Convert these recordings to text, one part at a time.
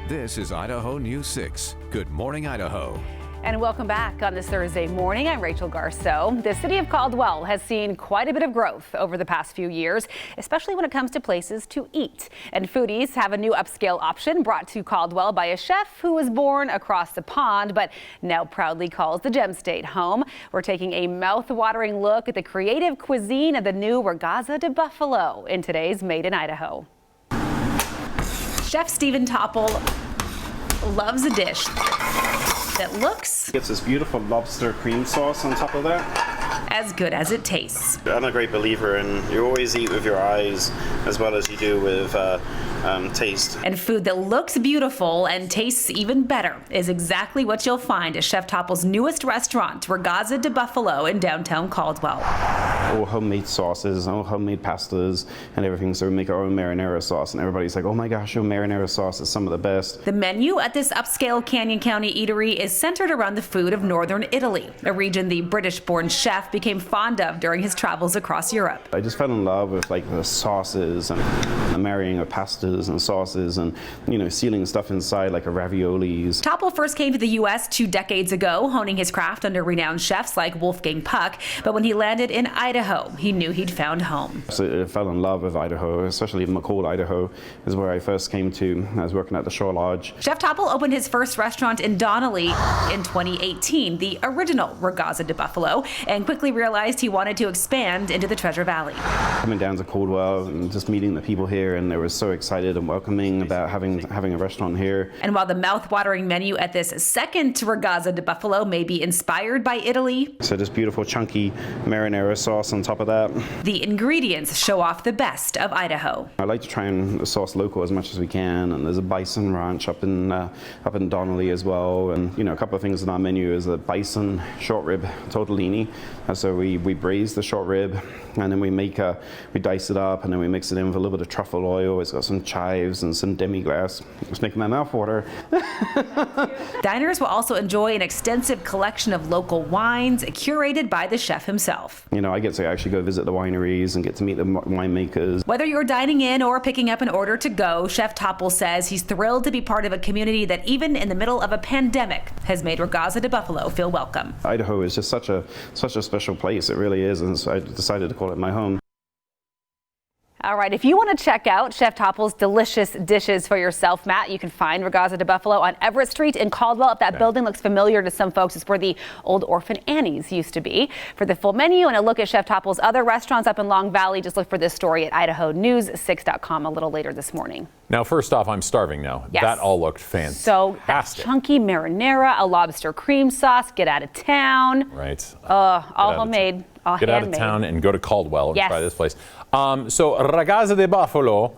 This is Idaho News 6. Good morning, Idaho. And welcome back on this Thursday morning. I'm Rachel Garceau. The city of Caldwell has seen quite a bit of growth over the past few years, especially when it comes to places to eat. And foodies have a new upscale option brought to Caldwell by a chef who was born across the pond, but now proudly calls the Gem State home. We're taking a mouth-watering look at the creative cuisine of the new Regatta de Buffalo in today's Made in Idaho. Chef Stephen Topple loves a dish that looks gets this beautiful lobster cream sauce on top of that. As good as it tastes. I'm a great believer in you always eat with your eyes as well as you do with taste. And food that looks beautiful and tastes even better is exactly what you'll find at Chef Topple's newest restaurant, Regatta de Buffalo in downtown Caldwell. All homemade sauces, all homemade pastas and everything, so we make our own marinara sauce and everybody's like, oh my gosh, your marinara sauce is some of the best. The menu at this upscale Canyon County eatery is centered around the food of northern Italy, a region the British-born chef became fond of during his travels across Europe. I just fell in love with like the sauces and the marrying of pastas and sauces and, you know, sealing stuff inside like a raviolis. Topple first came to the U.S. 2 decades ago, honing his craft under renowned chefs like Wolfgang Puck. But when he landed in Idaho, he knew he'd found home. So I fell in love with Idaho, especially McCall, Idaho, is where I first came to. I was working at the Shore Lodge. Chef Topple opened his first restaurant in Donnelly in 2018, the original Regatta de Buffalo, and quickly realized he wanted to expand into the Treasure Valley. Coming down to Caldwell and just meeting the people here, and they were so excited and welcoming about having a restaurant here. And while the mouth-watering menu at this second Regatta de Buffalo may be inspired by Italy, so this beautiful chunky marinara sauce on top of that. The ingredients show off the best of Idaho. I like to try and source local as much as we can, and there's a bison ranch up in Donnelly as well, and you know, a couple of things on our menu is a bison short rib tortellini. So we braise the short rib, and then we dice it up, and then we mix it in with a little bit of truffle oil. It's got some chives and some demi-glace. It's making my mouth water. Diners will also enjoy an extensive collection of local wines curated by the chef himself. You know, I get to actually go visit the wineries and get to meet the winemakers. Whether you're dining in or picking up an order to go, Chef Topple says he's thrilled to be part of a community that even in the middle of a pandemic has made Regatta de Buffalo feel welcome. Idaho is just such a special place. It really is, and so I decided to call it my home. All right, if you want to check out Chef Topple's delicious dishes for yourself, Matt, you can find Regatta de Buffalo on Everett Street in Caldwell. If that building looks familiar to some folks, it's where the old Orphan Annie's used to be. For the full menu and a look at Chef Topple's other restaurants up in Long Valley, just look for this story at idahonews6.com a little later this morning. Now, first off, I'm starving now. Yes. That all looked fantastic. So that chunky marinara, a lobster cream sauce, get out of town. Right. All homemade. All Get handmade. out of town and go to Caldwell and Yes. try this place. So Regatta de Buffalo,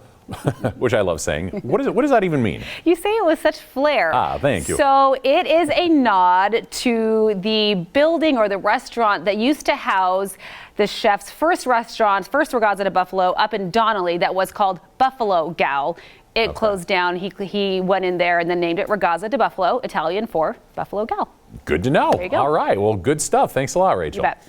which I love saying. What does that even mean? You say it with such flair. Thank you. So it is a nod to the building or the restaurant that used to house the chef's first Regatta de Buffalo up in Donnelly that was called Buffalo Gal. It closed down. He went in there and then named it Regatta de Buffalo, Italian for Buffalo Gal. Good to know. There you go. All right. Well, good stuff. Thanks a lot, Rachel. You bet.